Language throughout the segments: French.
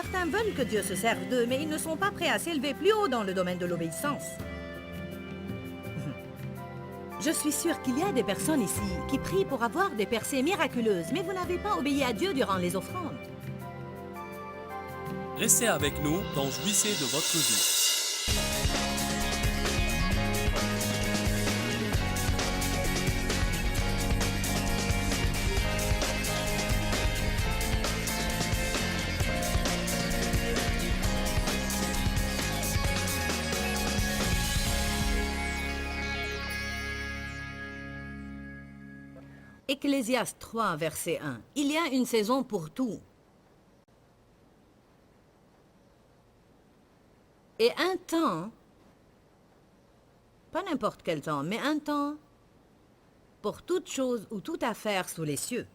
Certains veulent que Dieu se serve d'eux, mais ils ne sont pas prêts à s'élever plus haut dans le domaine de l'obéissance. Je suis sûre qu'il y a des personnes ici qui prient pour avoir des percées miraculeuses, mais vous n'avez pas obéi à Dieu durant les offrandes. Restez avec nous, donc jouissez de votre vie. Ecclésiaste 3, verset 1. Il y a une saison pour tout. Et un temps, pas n'importe quel temps, mais un temps pour toute chose ou toute affaire sous les cieux.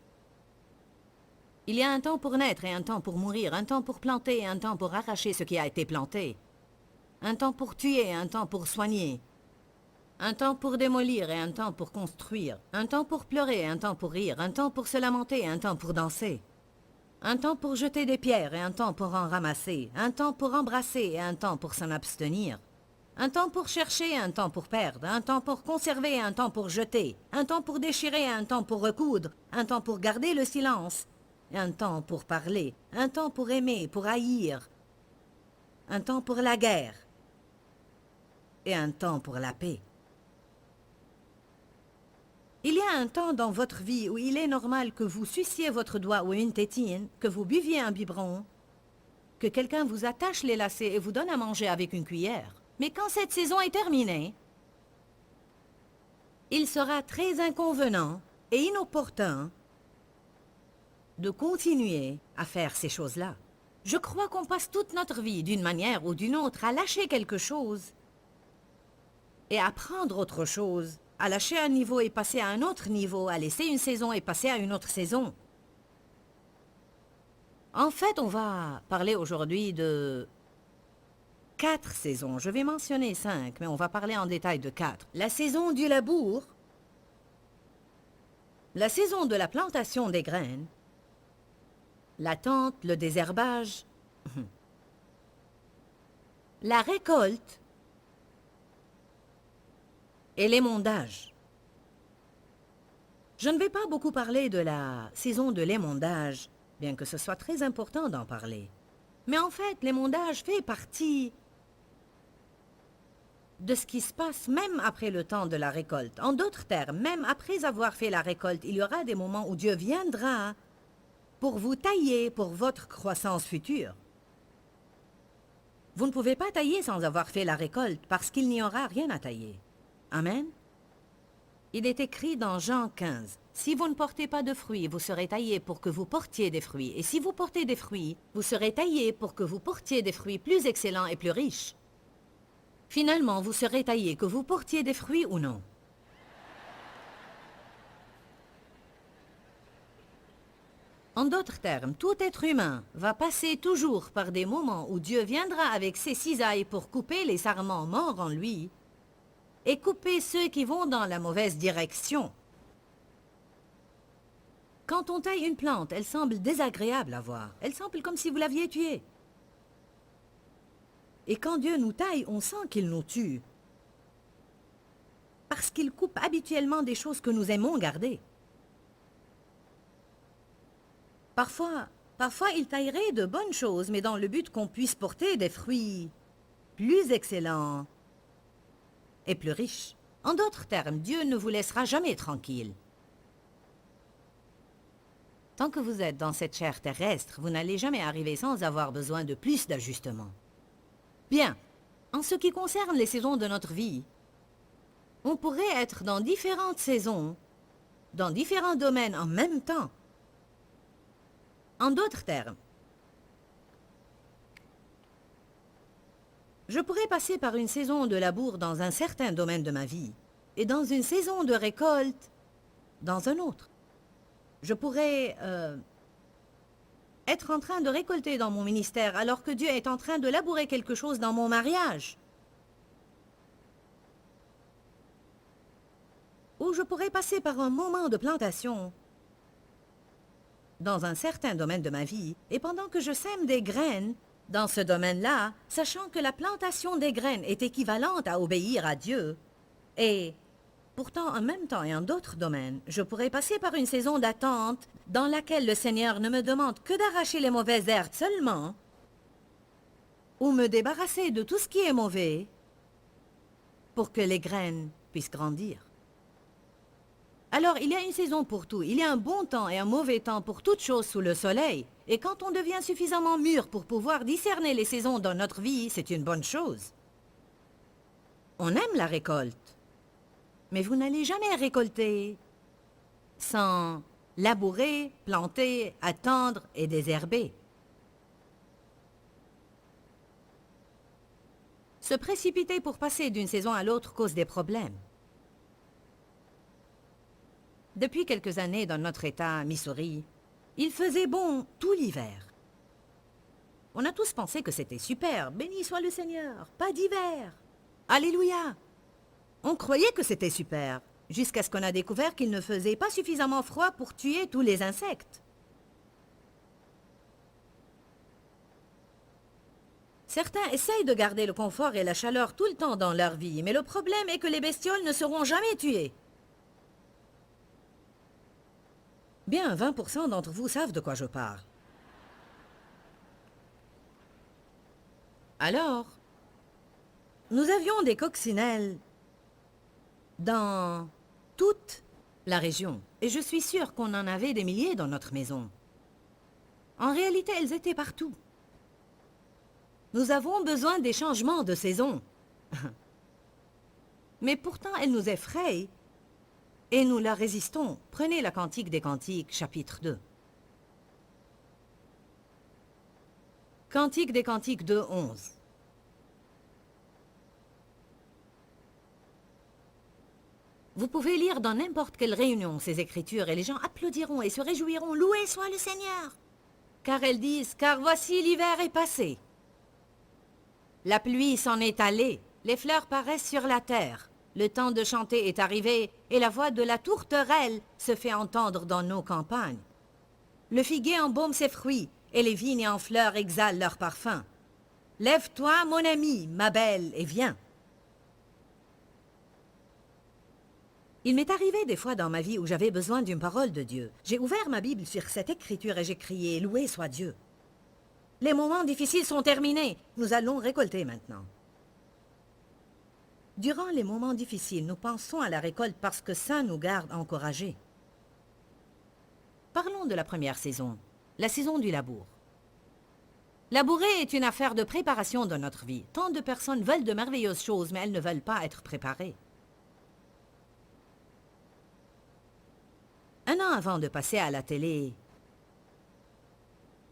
Il y a un temps pour naître et un temps pour mourir, un temps pour planter et un temps pour arracher ce qui a été planté. Un temps pour tuer et un temps pour soigner. Un temps pour démolir et un temps pour construire. Un temps pour pleurer et un temps pour rire. Un temps pour se lamenter et un temps pour danser. Un temps pour jeter des pierres et un temps pour en ramasser. Un temps pour embrasser et un temps pour s'en abstenir. Un temps pour chercher et un temps pour perdre. Un temps pour conserver et un temps pour jeter. Un temps pour déchirer et un temps pour recoudre. Un temps pour garder le silence. Et un temps pour parler. Un temps pour aimer, pour haïr. Un temps pour la guerre. Et un temps pour la paix. Il y a un temps dans votre vie où il est normal que vous suciez votre doigt ou une tétine, que vous buviez un biberon, que quelqu'un vous attache les lacets et vous donne à manger avec une cuillère. Mais quand cette saison est terminée, il sera très inconvenant et inopportun de continuer à faire ces choses-là. Je crois qu'on passe toute notre vie, d'une manière ou d'une autre, à lâcher quelque chose et à prendre autre chose, à lâcher un niveau et passer à un autre niveau, à laisser une saison et passer à une autre saison. En fait, on va parler aujourd'hui de 4 saisons. Je vais mentionner 5, mais on va parler en détail de 4. La saison du labour, la saison de la plantation des graines, l'attente, le désherbage, la récolte et l'émondage. Je ne vais pas beaucoup parler de la saison de l'émondage, bien que ce soit très important d'en parler. Mais en fait, l'émondage fait partie de ce qui se passe même après le temps de la récolte. En d'autres termes, même après avoir fait la récolte, il y aura des moments où Dieu viendra pour vous tailler pour votre croissance future. Vous ne pouvez pas tailler sans avoir fait la récolte, parce qu'il n'y aura rien à tailler. Amen. Il est écrit dans Jean 15, « Si vous ne portez pas de fruits, vous serez taillés pour que vous portiez des fruits. Et si vous portez des fruits, vous serez taillés pour que vous portiez des fruits plus excellents et plus riches. » Finalement, vous serez taillés que vous portiez des fruits ou non. En d'autres termes, tout être humain va passer toujours par des moments où Dieu viendra avec ses cisailles pour couper les sarments morts en lui et couper ceux qui vont dans la mauvaise direction. Quand on taille une plante, elle semble désagréable à voir. Elle semble comme si vous l'aviez tuée. Et quand Dieu nous taille, on sent qu'il nous tue. Parce qu'il coupe habituellement des choses que nous aimons garder. Parfois, il taillerait de bonnes choses, mais dans le but qu'on puisse porter des fruits plus excellents et plus riches. En d'autres termes, Dieu ne vous laissera jamais tranquille. Tant que vous êtes dans cette chair terrestre, vous n'allez jamais arriver sans avoir besoin de plus d'ajustements. Bien, en ce qui concerne les saisons de notre vie, on pourrait être dans différentes saisons, dans différents domaines en même temps. En d'autres termes, je pourrais passer par une saison de labour dans un certain domaine de ma vie et dans une saison de récolte dans un autre. Je pourrais être en train de récolter dans mon ministère alors que Dieu est en train de labourer quelque chose dans mon mariage. Ou je pourrais passer par un moment de plantation dans un certain domaine de ma vie, et pendant que je sème des graines dans ce domaine-là, sachant que la plantation des graines est équivalente à obéir à Dieu, et pourtant en même temps et en d'autres domaines, je pourrais passer par une saison d'attente dans laquelle le Seigneur ne me demande que d'arracher les mauvaises herbes seulement, ou me débarrasser de tout ce qui est mauvais, pour que les graines puissent grandir. Alors, il y a une saison pour tout. Il y a un bon temps et un mauvais temps pour toute chose sous le soleil. Et quand on devient suffisamment mûr pour pouvoir discerner les saisons dans notre vie, c'est une bonne chose. On aime la récolte. Mais vous n'allez jamais récolter sans labourer, planter, attendre et désherber. Se précipiter pour passer d'une saison à l'autre cause des problèmes. Depuis quelques années dans notre État, Missouri, il faisait bon tout l'hiver. On a tous pensé que c'était super, béni soit le Seigneur, pas d'hiver. Alléluia. On croyait que c'était super, jusqu'à ce qu'on a découvert qu'il ne faisait pas suffisamment froid pour tuer tous les insectes. Certains essayent de garder le confort et la chaleur tout le temps dans leur vie, mais le problème est que les bestioles ne seront jamais tuées. Bien, 20% d'entre vous savent de quoi je parle. Alors, nous avions des coccinelles dans toute la région, et je suis sûre qu'on en avait des milliers dans notre maison. En réalité, elles étaient partout. Nous avons besoin des changements de saison. Mais pourtant, elles nous effrayent. Et nous leur résistons. Prenez la Cantique des Cantiques, chapitre 2. Cantique des Cantiques 2, 11. Vous pouvez lire dans n'importe quelle réunion ces écritures et les gens applaudiront et se réjouiront. Loué soit le Seigneur! Car elles disent, car voici l'hiver est passé. La pluie s'en est allée, les fleurs paraissent sur la terre. Le temps de chanter est arrivé, et la voix de la tourterelle se fait entendre dans nos campagnes. Le figuier embaume ses fruits, et les vignes en fleurs exhalent leur parfum. Lève-toi, mon ami, ma belle, et viens. Il m'est arrivé des fois dans ma vie où j'avais besoin d'une parole de Dieu. J'ai ouvert ma Bible sur cette écriture et j'ai crié « Loué soit Dieu ». Les moments difficiles sont terminés. Nous allons récolter maintenant. Durant les moments difficiles, nous pensons à la récolte parce que ça nous garde encouragés. Parlons de la première saison, la saison du labour. Labourer est une affaire de préparation dans notre vie. Tant de personnes veulent de merveilleuses choses, mais elles ne veulent pas être préparées. Un an avant de passer à la télé,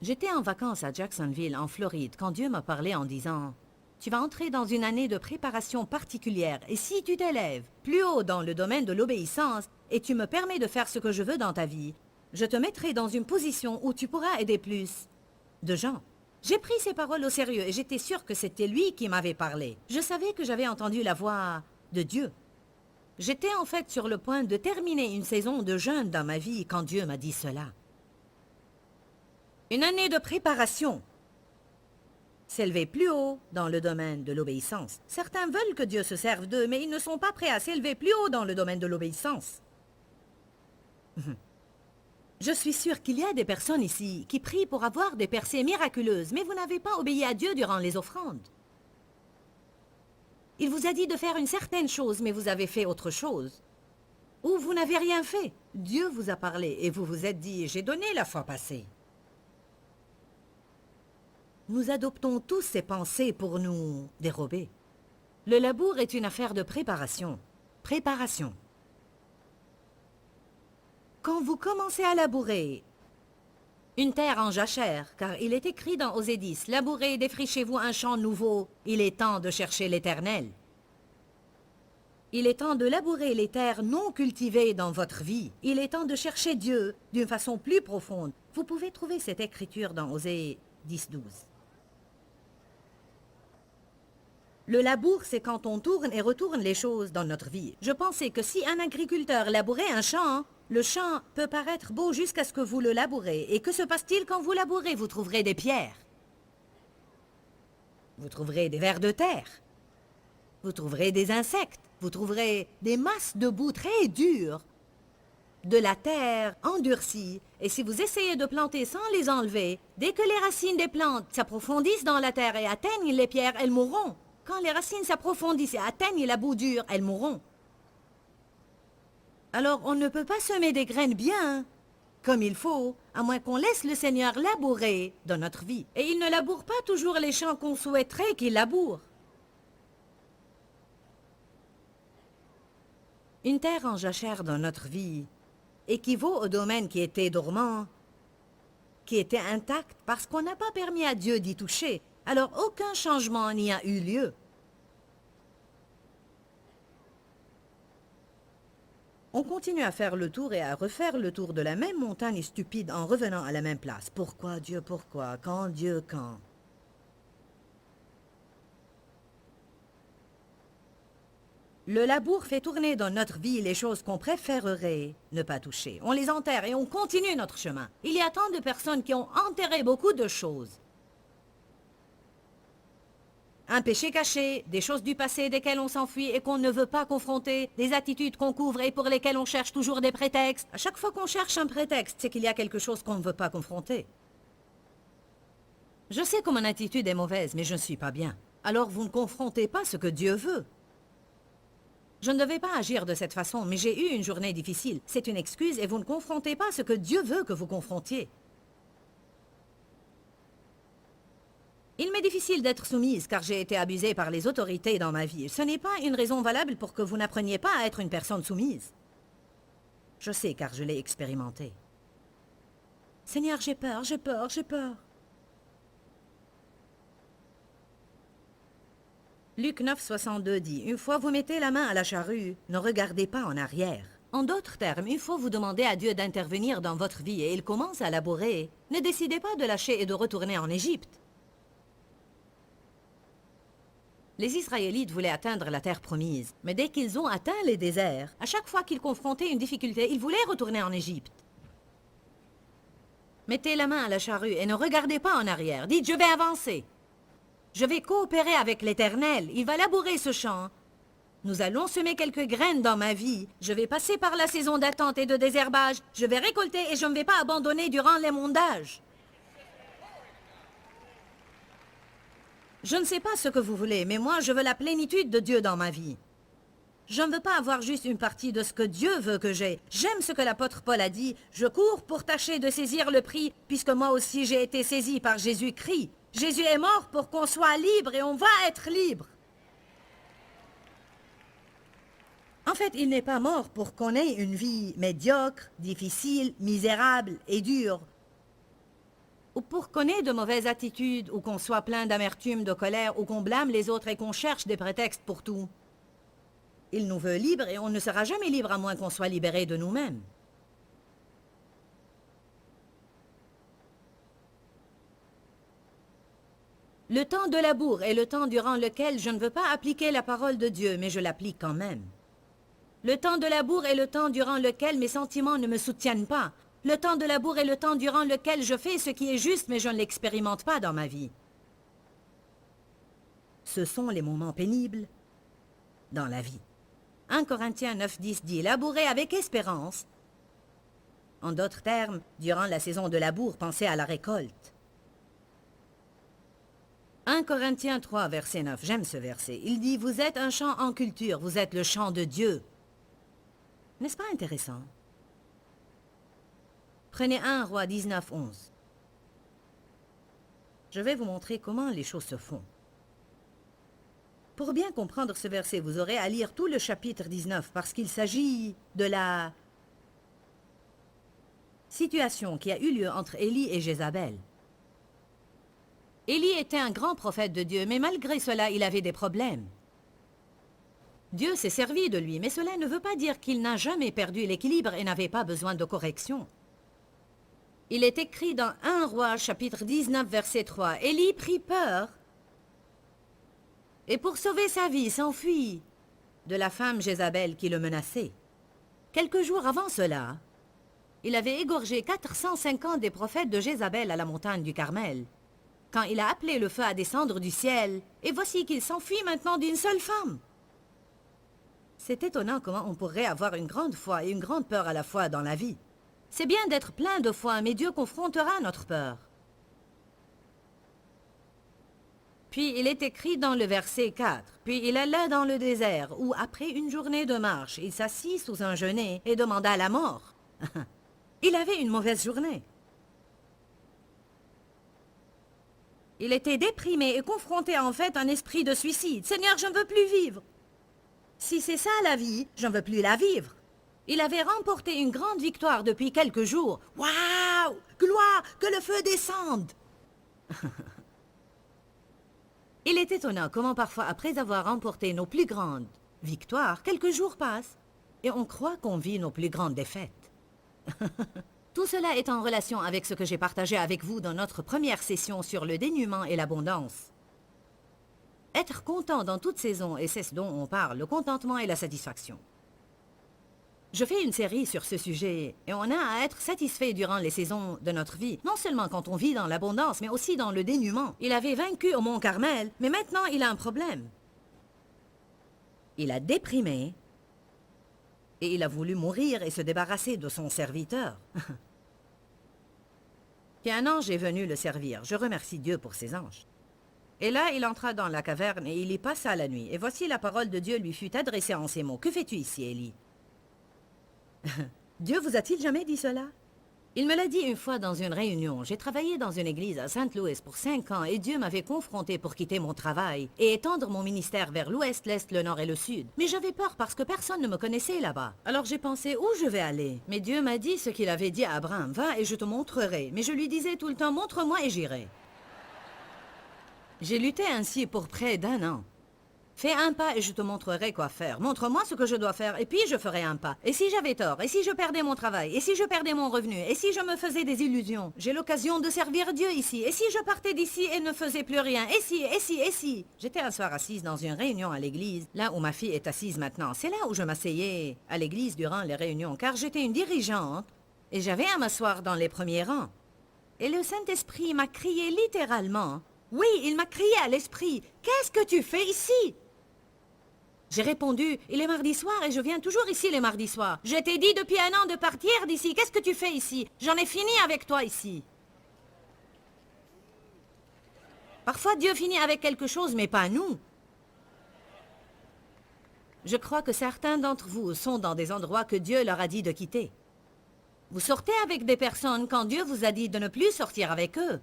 j'étais en vacances à Jacksonville, en Floride, quand Dieu m'a parlé en disant « Tu vas entrer dans une année de préparation particulière, et si tu t'élèves plus haut dans le domaine de l'obéissance, et tu me permets de faire ce que je veux dans ta vie, je te mettrai dans une position où tu pourras aider plus de gens. » J'ai pris ces paroles au sérieux, et j'étais sûre que c'était lui qui m'avait parlé. Je savais que j'avais entendu la voix de Dieu. J'étais en fait sur le point de terminer une saison de jeûne dans ma vie quand Dieu m'a dit cela. Une année de préparation. S'élever plus haut dans le domaine de l'obéissance. Certains veulent que Dieu se serve d'eux, mais ils ne sont pas prêts à s'élever plus haut dans le domaine de l'obéissance. Je suis sûre qu'il y a des personnes ici qui prient pour avoir des percées miraculeuses, mais vous n'avez pas obéi à Dieu durant les offrandes. Il vous a dit de faire une certaine chose, mais vous avez fait autre chose. Ou vous n'avez rien fait. Dieu vous a parlé et vous vous êtes dit « J'ai donné la fois passée ». Nous adoptons tous ces pensées pour nous dérober. Le labour est une affaire de préparation. Préparation. Quand vous commencez à labourer une terre en jachère, car il est écrit dans Osée 10, « Labourez et défrichez-vous un champ nouveau, il est temps de chercher l'Éternel. » Il est temps de labourer les terres non cultivées dans votre vie. Il est temps de chercher Dieu d'une façon plus profonde. Vous pouvez trouver cette écriture dans Osée 10, 12. Le labour, c'est quand on tourne et retourne les choses dans notre vie. Je pensais que si un agriculteur labourait un champ, le champ peut paraître beau jusqu'à ce que vous le labourez. Et que se passe-t-il quand vous labourez? Vous trouverez des pierres. Vous trouverez des vers de terre. Vous trouverez des insectes. Vous trouverez des masses de boue très dures. De la terre endurcie. Et si vous essayez de planter sans les enlever, dès que les racines des plantes s'approfondissent dans la terre et atteignent les pierres, elles mourront. Quand les racines s'approfondissent et atteignent la boue dure, elles mourront. Alors on ne peut pas semer des graines bien, comme il faut, à moins qu'on laisse le Seigneur labourer dans notre vie. Et il ne laboure pas toujours les champs qu'on souhaiterait qu'il laboure. Une terre en jachère dans notre vie équivaut au domaine qui était dormant, qui était intact parce qu'on n'a pas permis à Dieu d'y toucher. Alors aucun changement n'y a eu lieu. On continue à faire le tour et à refaire le tour de la même montagne stupide en revenant à la même place. Pourquoi, Dieu, pourquoi? Quand, Dieu, quand? Le labour fait tourner dans notre vie les choses qu'on préférerait ne pas toucher. On les enterre et on continue notre chemin. Il y a tant de personnes qui ont enterré beaucoup de choses. Un péché caché, des choses du passé desquelles on s'enfuit et qu'on ne veut pas confronter, des attitudes qu'on couvre et pour lesquelles on cherche toujours des prétextes. À chaque fois qu'on cherche un prétexte, c'est qu'il y a quelque chose qu'on ne veut pas confronter. Je sais que mon attitude est mauvaise, mais je ne suis pas bien. Alors vous ne confrontez pas ce que Dieu veut. Je ne devais pas agir de cette façon, mais j'ai eu une journée difficile. C'est une excuse et vous ne confrontez pas ce que Dieu veut que vous confrontiez. Il m'est difficile d'être soumise car j'ai été abusée par les autorités dans ma vie. Ce n'est pas une raison valable pour que vous n'appreniez pas à être une personne soumise. Je sais car je l'ai expérimenté. Seigneur, j'ai peur, j'ai peur, j'ai peur. Luc 9, 62 dit, « Une fois vous mettez la main à la charrue, ne regardez pas en arrière. » En d'autres termes, une fois vous demandez à Dieu d'intervenir dans votre vie et il commence à labourer, ne décidez pas de lâcher et de retourner en Égypte. Les Israélites voulaient atteindre la terre promise, mais dès qu'ils ont atteint les déserts, à chaque fois qu'ils confrontaient une difficulté, ils voulaient retourner en Égypte. Mettez la main à la charrue et ne regardez pas en arrière. Dites, je vais avancer. Je vais coopérer avec l'Éternel. Il va labourer ce champ. Nous allons semer quelques graines dans ma vie. Je vais passer par la saison d'attente et de désherbage. Je vais récolter et je ne vais pas abandonner durant l'émontage. Je ne sais pas ce que vous voulez, mais moi, je veux la plénitude de Dieu dans ma vie. Je ne veux pas avoir juste une partie de ce que Dieu veut que j'ai. J'aime ce que l'apôtre Paul a dit. Je cours pour tâcher de saisir le prix, puisque moi aussi j'ai été saisi par Jésus-Christ. Jésus est mort pour qu'on soit libre et on va être libre. En fait, il n'est pas mort pour qu'on ait une vie médiocre, difficile, misérable et dure. Ou pour qu'on ait de mauvaises attitudes, ou qu'on soit plein d'amertume, de colère, ou qu'on blâme les autres et qu'on cherche des prétextes pour tout. Il nous veut libres et on ne sera jamais libre à moins qu'on soit libéré de nous-mêmes. Le temps de labour est le temps durant lequel je ne veux pas appliquer la parole de Dieu, mais je l'applique quand même. Le temps de labour est le temps durant lequel mes sentiments ne me soutiennent pas. Le temps de labour est le temps durant lequel je fais ce qui est juste, mais je ne l'expérimente pas dans ma vie. Ce sont les moments pénibles dans la vie. 1 Corinthiens 9:10 dit « Labourez avec espérance ». En d'autres termes, durant la saison de labour, pensez à la récolte. 1 Corinthiens 3, verset 9, j'aime ce verset. Il dit « Vous êtes un champ en culture, vous êtes le champ de Dieu ». N'est-ce pas intéressant? Prenez 1 Roi 19, 11. Je vais vous montrer comment les choses se font. Pour bien comprendre ce verset, vous aurez à lire tout le chapitre 19 parce qu'il s'agit de la situation qui a eu lieu entre Élie et Jézabel. Élie était un grand prophète de Dieu, mais malgré cela, il avait des problèmes. Dieu s'est servi de lui, mais cela ne veut pas dire qu'il n'a jamais perdu l'équilibre et n'avait pas besoin de correction. Il est écrit dans 1 Roi, chapitre 19, verset 3, « Élie prit peur Et pour sauver sa vie, s'enfuit de la femme Jézabel qui le menaçait. Quelques jours avant cela, il avait égorgé 450 des prophètes de Jézabel à la montagne du Carmel, quand il a appelé le feu à descendre du ciel, et voici qu'il s'enfuit maintenant d'une seule femme. C'est étonnant comment on pourrait avoir une grande foi et une grande peur à la fois dans la vie. C'est bien d'être plein de foi, mais Dieu confrontera notre peur. Puis il est écrit dans le verset 4, « Puis il alla dans le désert, où après une journée de marche, il s'assit sous un genêt et demanda la mort. » Il avait une mauvaise journée. Il était déprimé et confronté en fait à un esprit de suicide. « Seigneur, je ne veux plus vivre. Si c'est ça la vie, je ne veux plus la vivre. » Il avait remporté une grande victoire depuis quelques jours. « Waouh! Gloire! Que le feu descende! » Il est étonnant comment parfois, après avoir remporté nos plus grandes victoires, quelques jours passent et on croit qu'on vit nos plus grandes défaites. Tout cela est en relation avec ce que j'ai partagé avec vous dans notre première session sur le dénuement et l'abondance. Être content dans toute saison, et c'est ce dont on parle, le contentement et la satisfaction. Je fais une série sur ce sujet, et on a à être satisfait durant les saisons de notre vie, non seulement quand on vit dans l'abondance, mais aussi dans le dénuement. Il avait vaincu au Mont Carmel, mais maintenant il a un problème. Il a déprimé, et il a voulu mourir et se débarrasser de son serviteur. Puis un ange est venu le servir. Je remercie Dieu pour ses anges. Et là, il entra dans la caverne et il y passa la nuit. Et voici la parole de Dieu lui fut adressée en ces mots. « Que fais-tu ici, Élie » Dieu vous a-t-il jamais dit cela? Il me l'a dit une fois dans une réunion. J'ai travaillé dans une église à Saint Louis pour 5 ans et Dieu m'avait confronté pour quitter mon travail et étendre mon ministère vers l'ouest, l'est, le nord et le sud. Mais j'avais peur parce que personne ne me connaissait là-bas. Alors j'ai pensé où je vais aller. Mais Dieu m'a dit ce qu'il avait dit à Abraham. Va et je te montrerai. Mais je lui disais tout le temps, montre-moi et j'irai. J'ai lutté ainsi pour près d'1 an. Fais un pas et je te montrerai quoi faire. Montre-moi ce que je dois faire et puis je ferai un pas. Et si j'avais tort? Et si je perdais mon travail? Et si je perdais mon revenu? Et si je me faisais des illusions? J'ai l'occasion de servir Dieu ici. Et si je partais d'ici et ne faisais plus rien? Et si? J'étais un soir assise dans une réunion à l'église, là où ma fille est assise maintenant. C'est là où je m'asseyais à l'église durant les réunions, car j'étais une dirigeante et j'avais à m'asseoir dans les premiers rangs. Et le Saint-Esprit m'a crié littéralement. Oui, il m'a crié à l'esprit. « Qu'est-ce que tu fais ici ?» J'ai répondu, il est mardi soir et je viens toujours ici les mardis soirs. Je t'ai dit depuis 1 an de partir d'ici. Qu'est-ce que tu fais ici? J'en ai fini avec toi ici. Parfois Dieu finit avec quelque chose, mais pas nous. Je crois que certains d'entre vous sont dans des endroits que Dieu leur a dit de quitter. Vous sortez avec des personnes quand Dieu vous a dit de ne plus sortir avec eux.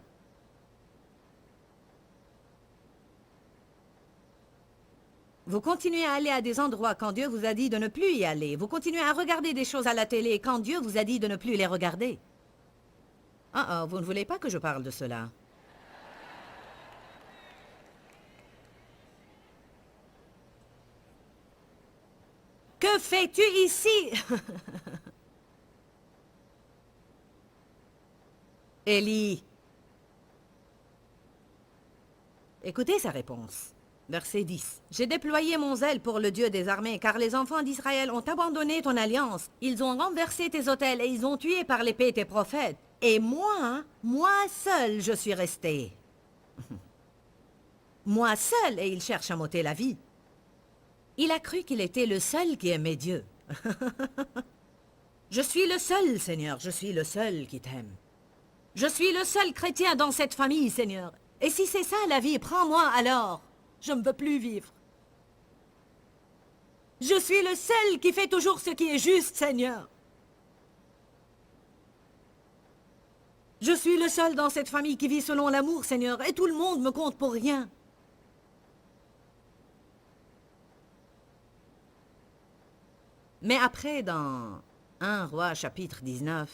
Vous continuez à aller à des endroits quand Dieu vous a dit de ne plus y aller. Vous continuez à regarder des choses à la télé quand Dieu vous a dit de ne plus les regarder. Vous ne voulez pas que je parle de cela. Que fais-tu ici? Élie. Écoutez sa réponse. Verset 10. « J'ai déployé mon zèle pour le Dieu des armées, car les enfants d'Israël ont abandonné ton alliance. Ils ont renversé tes autels et ils ont tué par l'épée tes prophètes. Et moi seul, je suis resté. Moi seul, et il cherche à m'ôter la vie. Il a cru qu'il était le seul qui aimait Dieu. Je suis le seul, Seigneur, je suis le seul qui t'aime. Je suis le seul chrétien dans cette famille, Seigneur. Et si c'est ça la vie, prends-moi alors. Je ne veux plus vivre. Je suis le seul qui fait toujours ce qui est juste, Seigneur. Je suis le seul dans cette famille qui vit selon l'amour, Seigneur, et tout le monde me compte pour rien. Mais après, dans 1 Roi chapitre 19,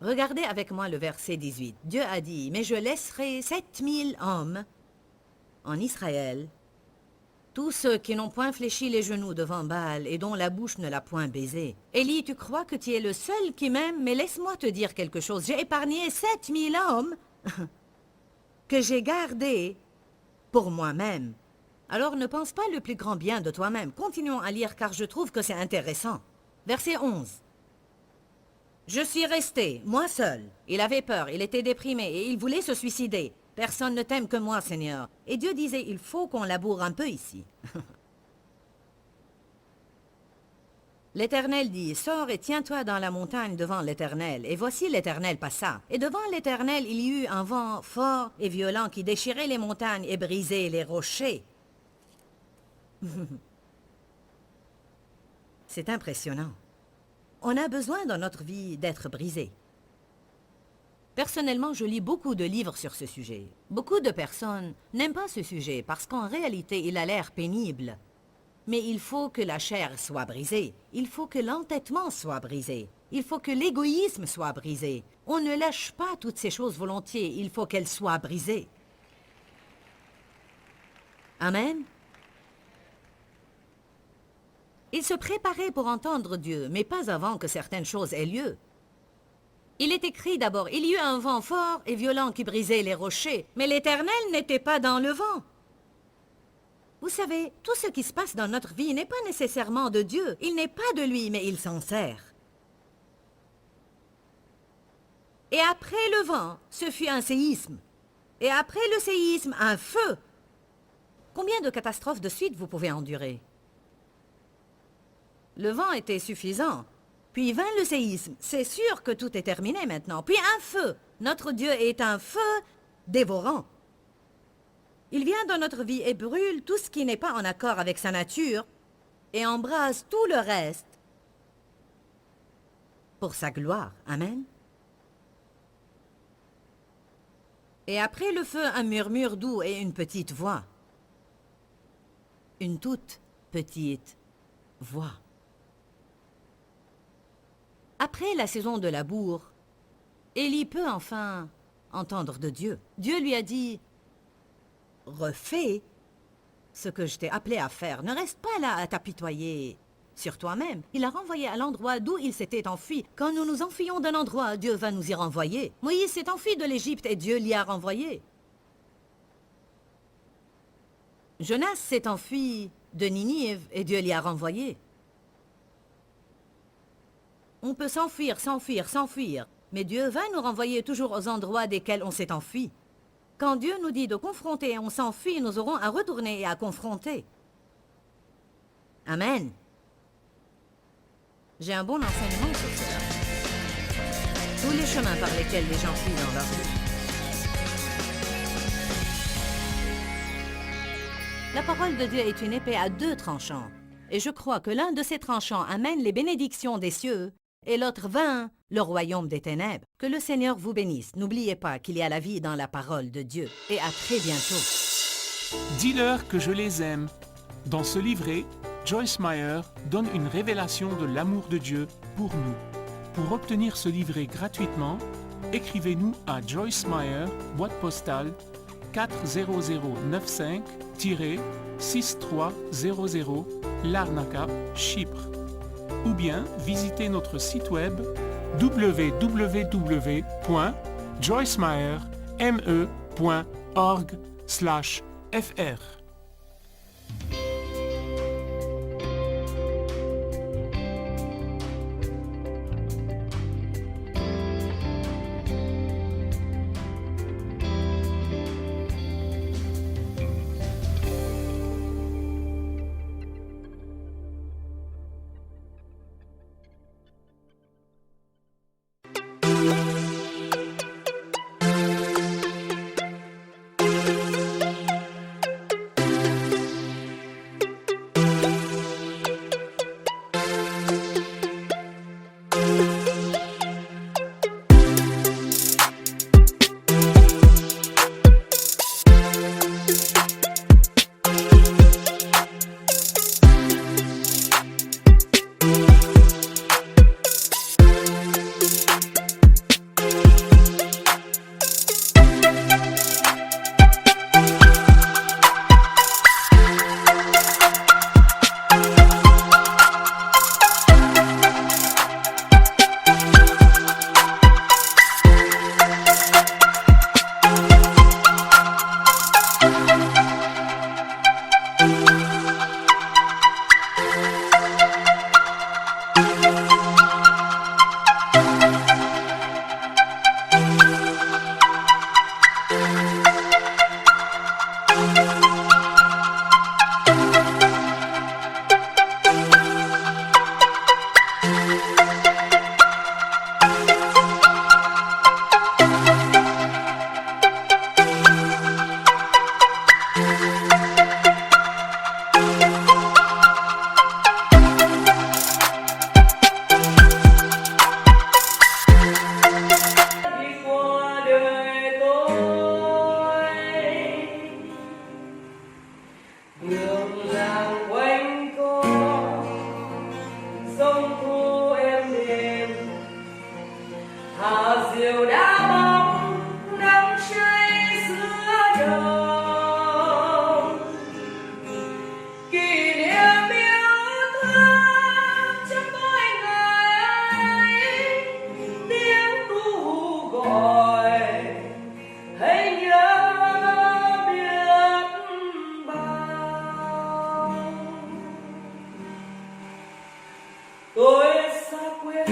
regardez avec moi le verset 18. Dieu a dit, « Mais je laisserai 7000 hommes en Israël, tous ceux qui n'ont point fléchi les genoux devant Baal et dont la bouche ne l'a point baisé. » Élie, tu crois que tu es le seul qui m'aime, mais laisse-moi te dire quelque chose. J'ai épargné 7000 hommes que j'ai gardés pour moi-même. Alors ne pense pas le plus grand bien de toi-même. Continuons à lire car je trouve que c'est intéressant. Verset 11. Je suis resté, moi seul. Il avait peur, il était déprimé et il voulait se suicider. Personne ne t'aime que moi, Seigneur. Et Dieu disait, il faut qu'on laboure un peu ici. L'Éternel dit, sors et tiens-toi dans la montagne devant l'Éternel. Et voici l'Éternel passa. Et devant l'Éternel, il y eut un vent fort et violent qui déchirait les montagnes et brisait les rochers. C'est impressionnant. On a besoin dans notre vie d'être brisé. Personnellement, je lis beaucoup de livres sur ce sujet. Beaucoup de personnes n'aiment pas ce sujet parce qu'en réalité, il a l'air pénible. Mais il faut que la chair soit brisée. Il faut que l'entêtement soit brisé. Il faut que l'égoïsme soit brisé. On ne lâche pas toutes ces choses volontiers. Il faut qu'elles soient brisées. Amen. Il se préparait pour entendre Dieu, mais pas avant que certaines choses aient lieu. Il est écrit d'abord, il y eut un vent fort et violent qui brisait les rochers, mais l'Éternel n'était pas dans le vent. Vous savez, tout ce qui se passe dans notre vie n'est pas nécessairement de Dieu. Il n'est pas de lui, mais il s'en sert. Et après le vent, ce fut un séisme. Et après le séisme, un feu. Combien de catastrophes de suite vous pouvez endurer? Le vent était suffisant. Puis vint le séisme. C'est sûr que tout est terminé maintenant. Puis un feu. Notre Dieu est un feu dévorant. Il vient dans notre vie et brûle tout ce qui n'est pas en accord avec sa nature et embrase tout le reste pour sa gloire. Amen. Et après le feu, un murmure doux et une petite voix. Une toute petite voix. Après la saison de labour, Élie peut enfin entendre de Dieu. Dieu lui a dit, « Refais ce que je t'ai appelé à faire. Ne reste pas là à t'apitoyer sur toi-même. » Il l'a renvoyé à l'endroit d'où il s'était enfui. Quand nous nous enfuyons d'un endroit, Dieu va nous y renvoyer. Moïse s'est enfui de l'Égypte et Dieu l'y a renvoyé. Jonas s'est enfui de Ninive et Dieu l'y a renvoyé. On peut s'enfuir, s'enfuir, s'enfuir, mais Dieu va nous renvoyer toujours aux endroits desquels on s'est enfui. Quand Dieu nous dit de confronter et on s'enfuit, nous aurons à retourner et à confronter. Amen. J'ai un bon enseignement sur cela. Tous les chemins par lesquels les gens fuient dans leur vie. La parole de Dieu est une épée à deux tranchants. Et je crois que l'un de ces tranchants amène les bénédictions des cieux et l'autre vainc le royaume des ténèbres. Que le Seigneur vous bénisse. N'oubliez pas qu'il y a la vie dans la parole de Dieu. Et à très bientôt. Dis-leur que je les aime. Dans ce livret, Joyce Meyer donne une révélation de l'amour de Dieu pour nous. Pour obtenir ce livret gratuitement, écrivez-nous à Joyce Meyer, boîte postale 40095-6300 Larnaca, Chypre. Ou bien visitez notre site web www.joycemeyerme.org/fr. thả diều đá bóng nắng cháy giữa đồng kỷ niệm yêu thương trong mỗi ngày tiếng ru gọi hãy nhớ biết bao tôi xa quê